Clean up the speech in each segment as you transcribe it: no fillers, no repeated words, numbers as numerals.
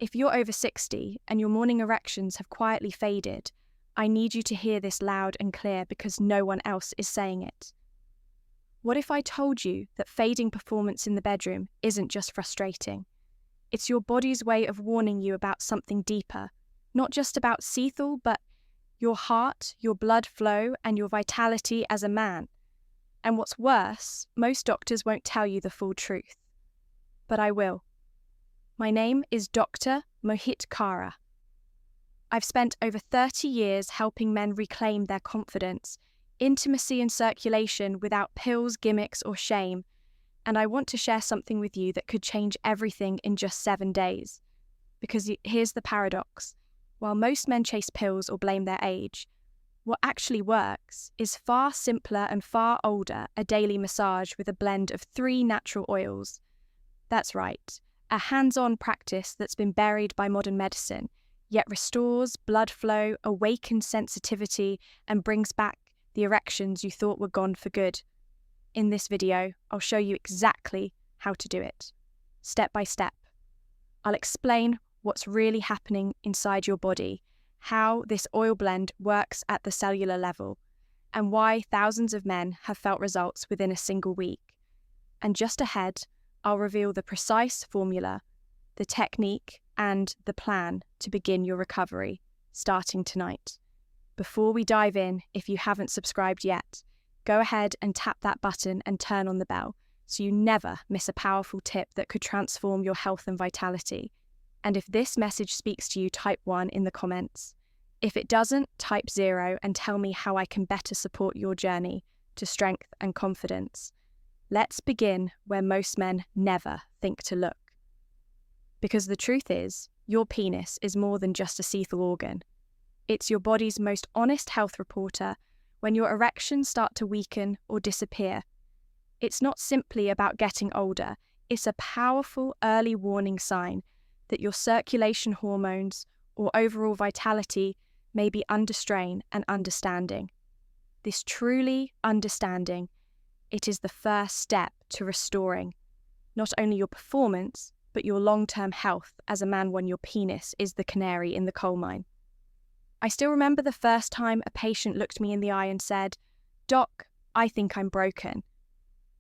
If you're over 60 and your morning erections have quietly faded, I need you to hear this loud and clear because no one else is saying it. What if I told you that fading performance in the bedroom isn't just frustrating? It's your body's way of warning you about something deeper, not just about Cethal, but your heart, your blood flow, and your vitality as a man. And what's worse, most doctors won't tell you the full truth. But I will. My name is Dr. Mohit Kara. I've spent over 30 years helping men reclaim their confidence, intimacy and circulation without pills, gimmicks or shame, and I want to share something with you that could change everything in just 7 days. Because here's the paradox. While most men chase pills or blame their age, what actually works is far simpler and far older a daily massage with a blend of 3 natural oils. That's right, a hands-on practice that's been buried by modern medicine, yet restores blood flow, awakens sensitivity, and brings back the erections you thought were gone for good. In this video, I'll show you exactly how to do it, step by step. I'll explain what's really happening inside your body, how this oil blend works at the cellular level, and why thousands of men have felt results within a single week. And just ahead, I'll reveal the precise formula, the technique, and the plan to begin your recovery, starting tonight. Before we dive in, if you haven't subscribed yet, go ahead and tap that button and turn on the bell so you never miss a powerful tip that could transform your health and vitality. And if this message speaks to you, type 1 in the comments. If it doesn't, type 0 and tell me how I can better support your journey to strength and confidence. Let's begin where most men never think to look. Because the truth is, your penis is more than just a Cethal organ. It's your body's most honest health reporter when your erections start to weaken or disappear. It's not simply about getting older, it's a powerful early warning sign that your circulation hormones or overall vitality may be under strain and understanding. This truly understanding, it is the first step to restoring not only your performance, but your long-term health as a man when your penis is the canary in the coal mine. I still remember the first time a patient looked me in the eye and said, "Doc, I think I'm broken."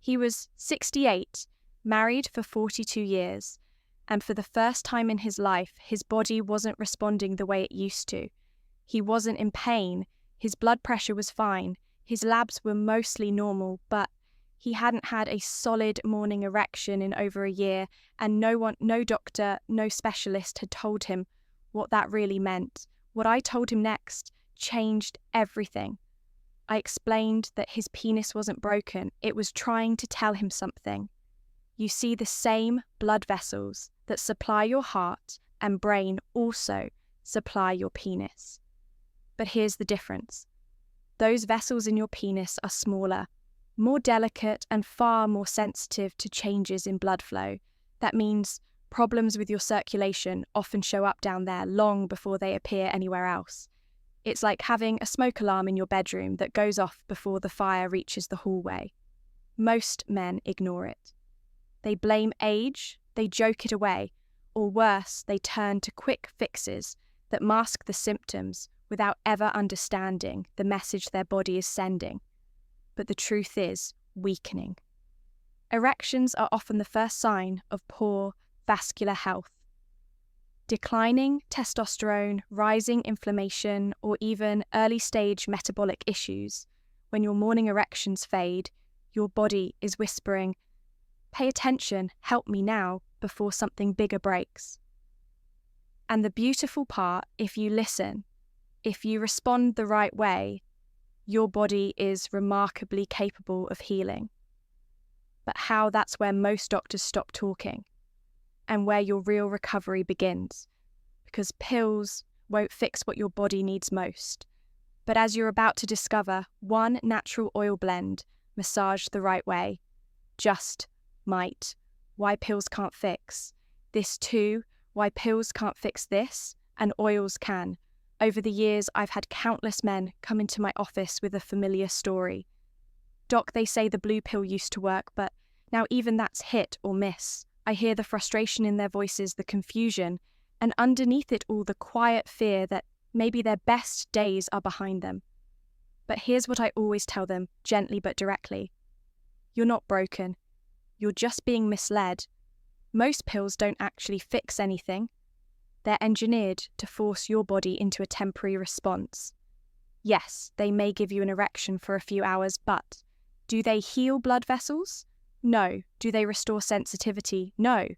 He was 68, married for 42 years, and for the first time in his life, his body wasn't responding the way it used to. He wasn't in pain, his blood pressure was fine, his labs were mostly normal, but he hadn't had a solid morning erection in over a year, and no doctor, no specialist had told him what that really meant. What I told him next changed everything. I explained that his penis wasn't broken, it was trying to tell him something. You see, the same blood vessels that supply your heart and brain also supply your penis. But here's the difference. Those vessels in your penis are smaller, more delicate and far more sensitive to changes in blood flow. That means problems with your circulation often show up down there long before they appear anywhere else. It's like having a smoke alarm in your bedroom that goes off before the fire reaches the hallway. Most men ignore it. They blame age, they joke it away, or worse, they turn to quick fixes that mask the symptoms without ever understanding the message their body is sending. But the truth is weakening. Erections are often the first sign of poor vascular health. Declining testosterone, rising inflammation, or even early-stage metabolic issues. When your morning erections fade, your body is whispering, "Pay attention, help me now, before something bigger breaks." And the beautiful part, if you listen, if you respond the right way, your body is remarkably capable of healing. But how, that's where most doctors stop talking, and where your real recovery begins. Because pills won't fix what your body needs most. But as you're about to discover, one natural oil blend, massaged the right way, just might. Why pills can't fix. This too, why pills can't fix this, and oils can. Over the years, I've had countless men come into my office with a familiar story. "Doc, they say the blue pill used to work, but now even that's hit or miss." I hear the frustration in their voices, the confusion, and underneath it all the quiet fear that maybe their best days are behind them. But here's what I always tell them, gently but directly. You're not broken. You're just being misled. Most pills don't actually fix anything. They're engineered to force your body into a temporary response. Yes, they may give you an erection for a few hours, but do they heal blood vessels? No. Do they restore sensitivity? No.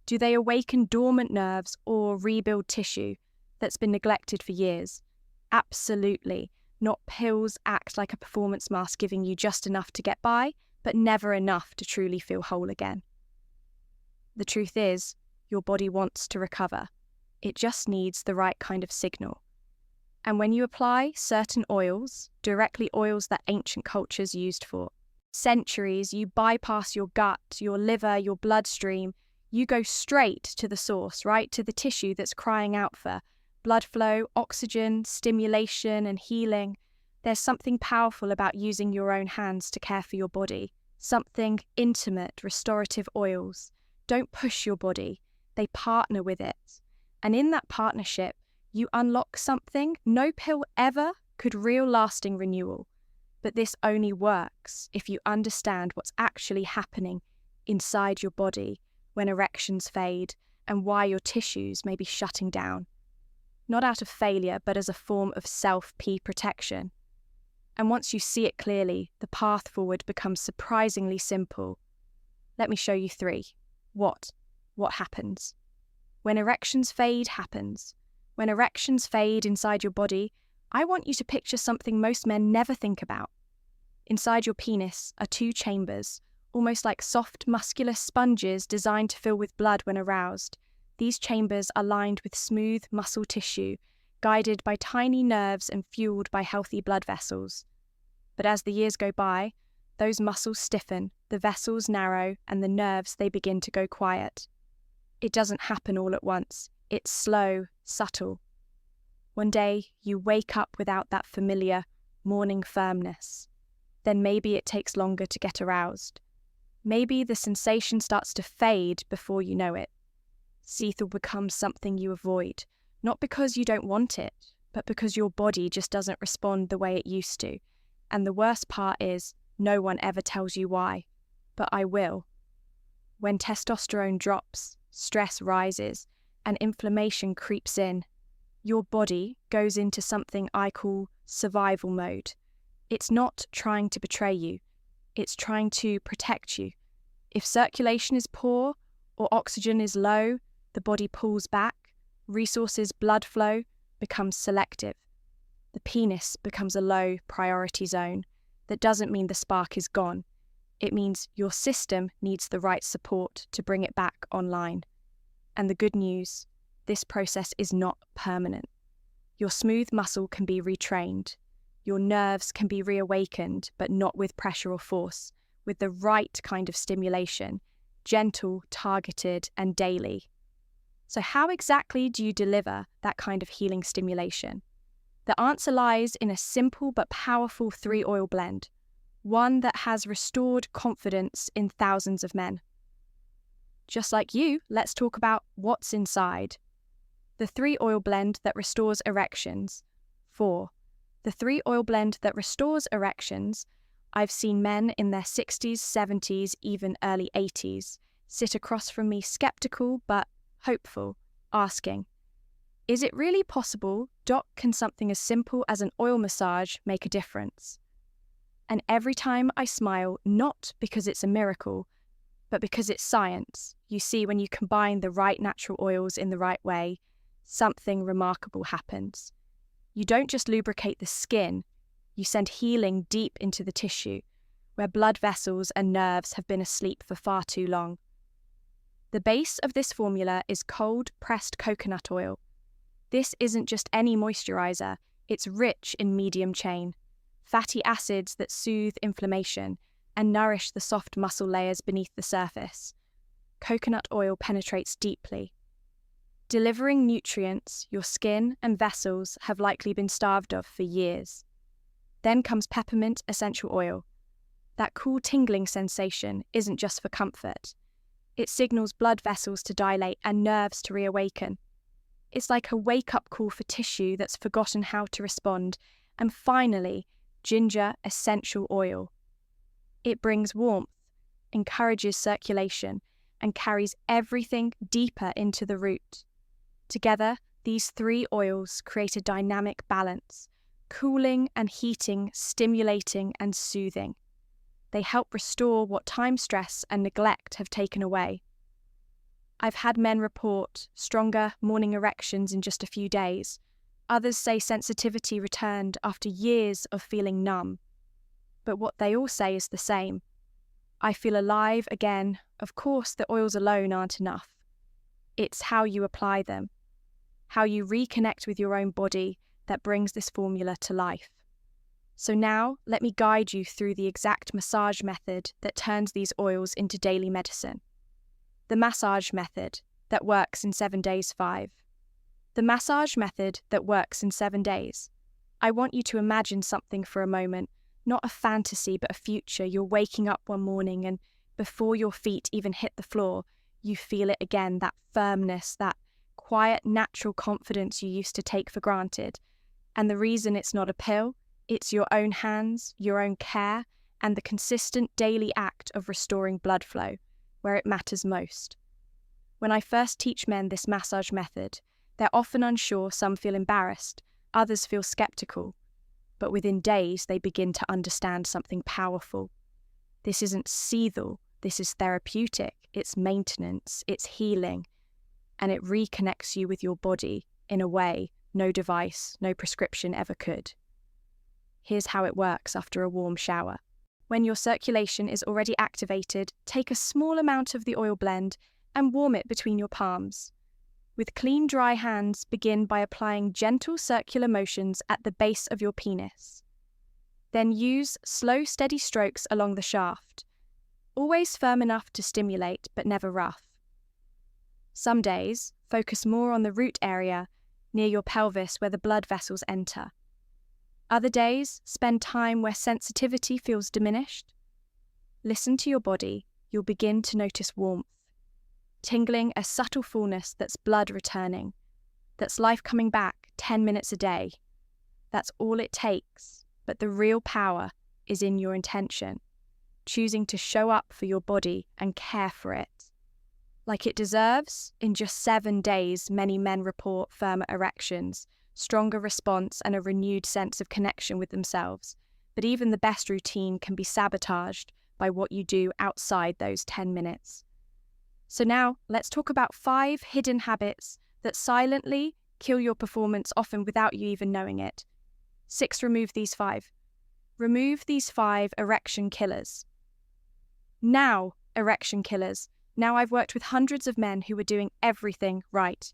Do they awaken dormant nerves or rebuild tissue that's been neglected for years? Absolutely. Not pills act like a performance mask giving you just enough to get by, but never enough to truly feel whole again. The truth is, your body wants to recover. It just needs the right kind of signal. And when you apply certain oils, directly oils that ancient cultures used for centuries, you bypass your gut, your liver, your bloodstream. You go straight to the source, right to the tissue that's crying out for blood flow, oxygen, stimulation, and healing. There's something powerful about using your own hands to care for your body. Something intimate, restorative oils. Don't push your body. They partner with it. And in that partnership, you unlock something no pill ever could: real lasting renewal. But this only works if you understand what's actually happening inside your body when erections fade and why your tissues may be shutting down. Not out of failure, but as a form of self-P protection. And once you see it clearly, the path forward becomes surprisingly simple. Let me show you 3. What happens? When erections fade happens. When erections fade inside your body, I want you to picture something most men never think about. Inside your penis are 2 chambers, almost like soft, muscular sponges designed to fill with blood when aroused. These chambers are lined with smooth muscle tissue, guided by tiny nerves and fueled by healthy blood vessels. But as the years go by, those muscles stiffen, the vessels narrow, and the nerves, they begin to go quiet. It doesn't happen all at once. It's slow, subtle. One day, you wake up without that familiar morning firmness. Then maybe it takes longer to get aroused. Maybe the sensation starts to fade before you know it. Seethal becomes something you avoid, not because you don't want it, but because your body just doesn't respond the way it used to. And the worst part is, no one ever tells you why. But I will. When testosterone drops, stress rises, and inflammation creeps in, your body goes into something I call survival mode. It's not trying to betray you. It's trying to protect you. If circulation is poor or oxygen is low, the body pulls back, resources, blood flow becomes selective. The penis becomes a low priority zone. That doesn't mean the spark is gone. It means your system needs the right support to bring it back online. And the good news, this process is not permanent. Your smooth muscle can be retrained. Your nerves can be reawakened, but not with pressure or force, with the right kind of stimulation, gentle, targeted, and daily. So how exactly do you deliver that kind of healing stimulation? The answer lies in a simple but powerful 3-oil blend, one that has restored confidence in thousands of men. Just like you, let's talk about what's inside. The 3-oil blend that restores erections. 4. The 3-oil blend that restores erections. I've seen men in their 60s, 70s, even early 80s sit across from me skeptical but hopeful, asking, is it really possible, Doc, can something as simple as an oil massage make a difference? And every time I smile, not because it's a miracle, but because it's science. You see, when you combine the right natural oils in the right way, something remarkable happens. You don't just lubricate the skin, you send healing deep into the tissue, where blood vessels and nerves have been asleep for far too long. The base of this formula is cold-pressed coconut oil. This isn't just any moisturizer, it's rich in medium chain, fatty acids that soothe inflammation and nourish the soft muscle layers beneath the surface. Coconut oil penetrates deeply, delivering nutrients your skin and vessels have likely been starved of for years. Then comes peppermint essential oil. That cool tingling sensation isn't just for comfort. It signals blood vessels to dilate and nerves to reawaken. It's like a wake-up call for tissue that's forgotten how to respond. And finally, ginger essential oil. It brings warmth, encourages circulation, and carries everything deeper into the root. Together, these three oils create a dynamic balance, cooling and heating, stimulating and soothing. They help restore what time stress and neglect have taken away. I've had men report stronger morning erections in just a few days. Others say sensitivity returned after years of feeling numb. But what they all say is the same. I feel alive again. Of course, the oils alone aren't enough. It's how you apply them, how you reconnect with your own body that brings this formula to life. So now, let me guide you through the exact massage method that turns these oils into daily medicine. The massage method that works in 7 days 5. The massage method that works in 7 days. I want you to imagine something for a moment, not a fantasy but a future. You're waking up one morning and before your feet even hit the floor, you feel it again, that firmness, that quiet, natural confidence you used to take for granted. And the reason it's not a pill, it's your own hands, your own care, and the consistent daily act of restoring blood flow, where it matters most. When I first teach men this massage method, they're often unsure, some feel embarrassed, others feel skeptical. But within days, they begin to understand something powerful. This isn't seethal, this is therapeutic, it's maintenance, it's healing, and it reconnects you with your body in a way no device, no prescription ever could. Here's how it works after a warm shower. When your circulation is already activated, take a small amount of the oil blend and warm it between your palms. With clean, dry hands, begin by applying gentle circular motions at the base of your penis. Then use slow, steady strokes along the shaft, always firm enough to stimulate but never rough. Some days, focus more on the root area near your pelvis where the blood vessels enter. Other days, spend time where sensitivity feels diminished. Listen to your body, you'll begin to notice warmth. Tingling, a subtle fullness that's blood returning, that's life coming back 10 minutes a day. That's all it takes, but the real power is in your intention, choosing to show up for your body and care for it. Like it deserves, in just 7 days, many men report firmer erections, stronger response and a renewed sense of connection with themselves. But even the best routine can be sabotaged by what you do outside those 10 minutes. So now, let's talk about 5 hidden habits that silently kill your performance, often without you even knowing it. 6. Remove these 5. Remove these 5 erection killers. Now, erection killers. Now I've worked with hundreds of men who were doing everything right.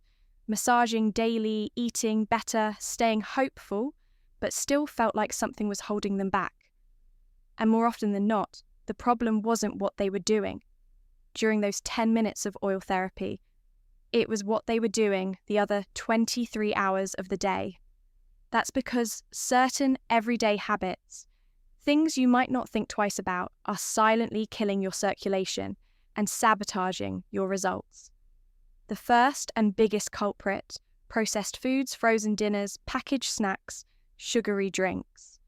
Massaging daily, eating better, staying hopeful, but still felt like something was holding them back. And more often than not, the problem wasn't what they were doing during those 10 minutes of oil therapy. It was what they were doing the other 23 hours of the day. That's because certain everyday habits, things you might not think twice about, are silently killing your circulation and sabotaging your results. The first and biggest culprit: processed foods, frozen dinners, packaged snacks, sugary drinks.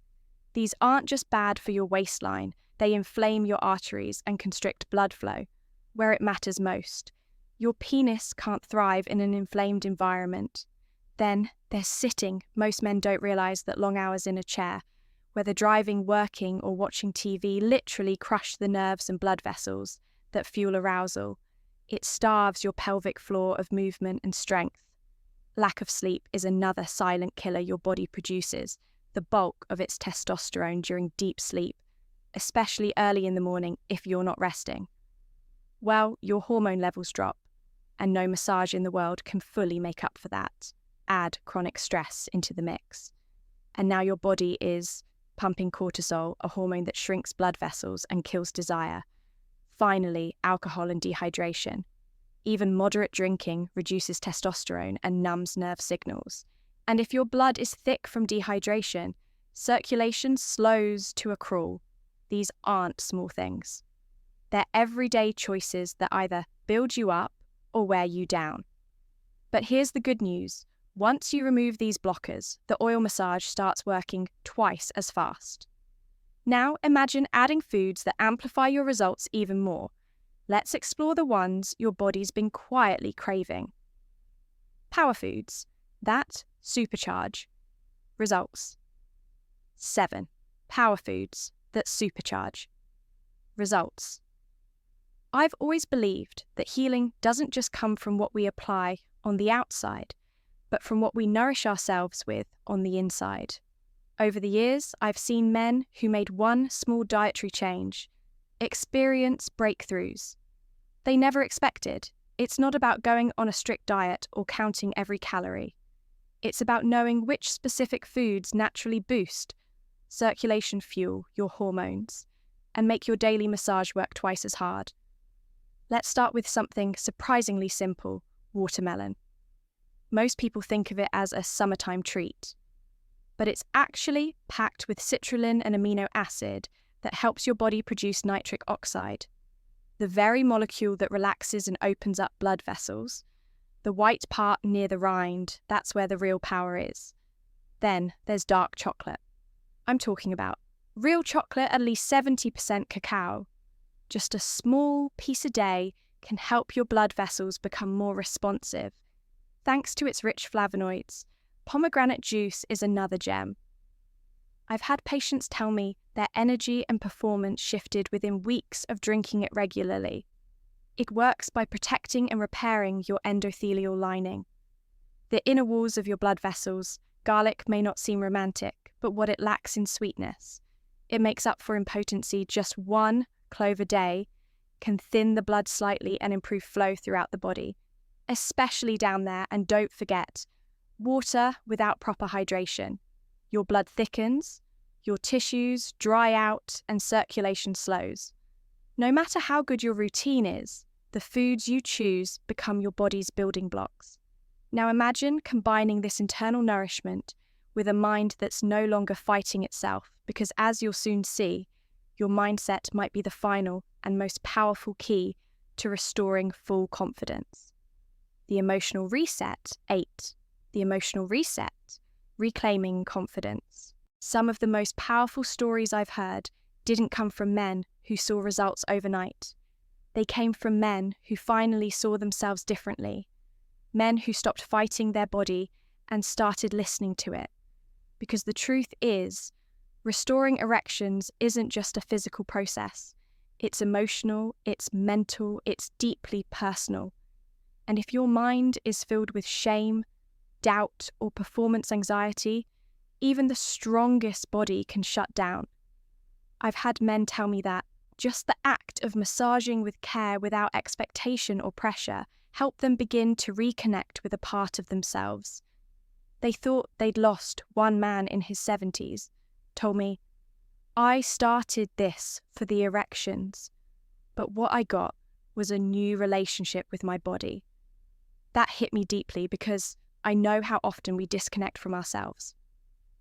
These aren't just bad for your waistline, they inflame your arteries and constrict blood flow, where it matters most. Your penis can't thrive in an inflamed environment. Then there's sitting. Most men don't realize that long hours in a chair, whether driving, working, or watching TV, literally crush the nerves and blood vessels that fuel arousal. It starves your pelvic floor of movement and strength. Lack of sleep is another silent killer your body produces, the bulk of its testosterone during deep sleep, especially early in the morning if you're not resting. Well, your hormone levels drop, and no massage in the world can fully make up for that. Add chronic stress into the mix, and now your body is pumping cortisol, a hormone that shrinks blood vessels and kills desire. Finally, alcohol and dehydration. Even moderate drinking reduces testosterone and numbs nerve signals. And if your blood is thick from dehydration, circulation slows to a crawl. These aren't small things. They're everyday choices that either build you up or wear you down. But here's the good news. Once you remove these blockers, the oil massage starts working twice as fast. Now imagine adding foods that amplify your results even more. Let's explore the ones your body's been quietly craving. Power foods. That Supercharge. Results. 7. Power foods that supercharge. Results. I've always believed that healing doesn't just come from what we apply on the outside, but from what we nourish ourselves with on the inside. Over the years, I've seen men who made one small dietary change experience breakthroughs they never expected. It's not about going on a strict diet or counting every calorie. It's about knowing which specific foods naturally boost circulation, fuel your hormones, and make your daily massage work twice as hard. Let's start with something surprisingly simple: watermelon. Most people think of it as a summertime treat, but it's actually packed with citrulline and amino acid that helps your body produce nitric oxide, the very molecule that relaxes and opens up blood vessels. The white part near the rind, that's where the real power is. Then there's dark chocolate. I'm talking about real chocolate, at least 70% cacao. Just a small piece a day can help your blood vessels become more responsive. Thanks to its rich flavonoids, pomegranate juice is another gem. I've had patients tell me their energy and performance shifted within weeks of drinking it regularly. It works by protecting and repairing your endothelial lining, the inner walls of your blood vessels. Garlic may not seem romantic, but what it lacks in sweetness, it makes up for impotency. Just one clove a day can thin the blood slightly and improve flow throughout the body, especially down there. And don't forget, water without proper hydration. Your blood thickens, your tissues dry out, and circulation slows. No matter how good your routine is, the foods you choose become your body's building blocks. Now imagine combining this internal nourishment with a mind that's no longer fighting itself, because as you'll soon see, your mindset might be the final and most powerful key to restoring full confidence. The emotional reset. 8. The emotional reset. Reclaiming confidence. Some of the most powerful stories I've heard didn't come from men who saw results overnight. They came from men who finally saw themselves differently. Men who stopped fighting their body and started listening to it. Because the truth is, restoring erections isn't just a physical process. It's emotional, it's mental, it's deeply personal. And if your mind is filled with shame, doubt, or performance anxiety, even the strongest body can shut down. I've had men tell me that just the act of massaging with care without expectation or pressure helped them begin to reconnect with a part of themselves. They thought they'd lost one man in his 70s, told me, "I started this for the erections, but what I got was a new relationship with my body." That hit me deeply because I know how often we disconnect from ourselves.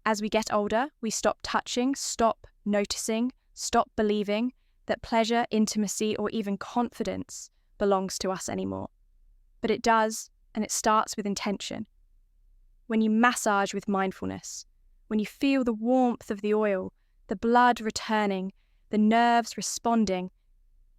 As we get older, we stop touching, stop noticing, stop believing that pleasure, intimacy, or even confidence belongs to us anymore. But it does, and it starts with intention. When you massage with mindfulness, when you feel the warmth of the oil, the blood returning, the nerves responding,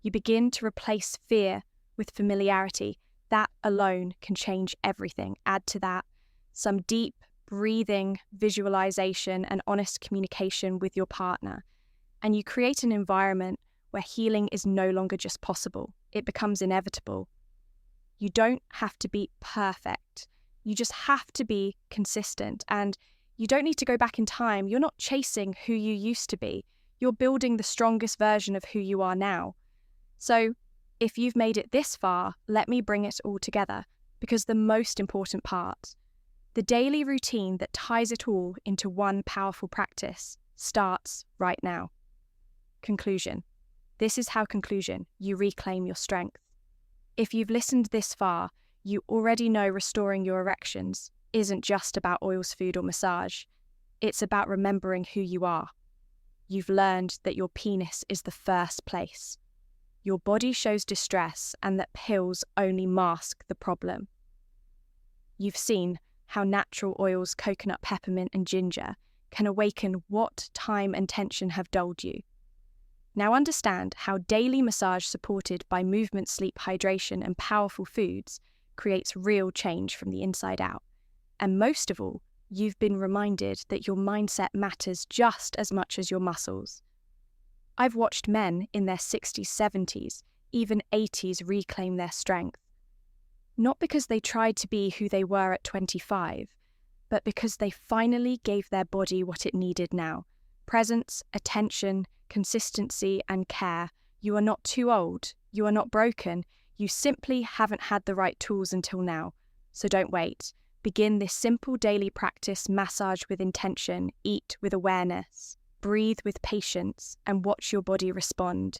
you begin to replace fear with familiarity. That alone can change everything. Add to that some deep breathing, visualization, and honest communication with your partner, and you create an environment where healing is no longer just possible, it becomes inevitable. You don't have to be perfect. You just have to be consistent, and you don't need to go back in time. You're not chasing who you used to be. You're building the strongest version of who you are now. So if you've made it this far, let me bring it all together, because the most important part, the daily routine that ties it all into one powerful practice, starts right now. Conclusion. This is how you reclaim your strength. If you've listened this far, you already know restoring your erections isn't just about oils, food, or massage. It's about remembering who you are. You've learned that your penis is the first place. Your body shows distress and that pills only mask the problem. you've seen how natural oils, coconut, peppermint, and ginger can awaken what time and tension have dulled you. Now understand how daily massage supported by movement, sleep, hydration, and powerful foods creates real change from the inside out. And most of all, you've been reminded that your mindset matters just as much as your muscles. I've watched men in their 60s, 70s, even 80s reclaim their strength. Not because they tried to be who they were at 25, but because they finally gave their body what it needed now. Presence, attention, consistency, and care. You are not too old. You are not broken. You simply haven't had the right tools until now. So don't wait. Begin this simple daily practice: massage with intention, eat with awareness, breathe with patience, and watch your body respond.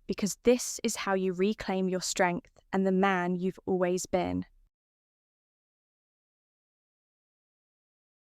Because this is how you reclaim your strength and the man you've always been.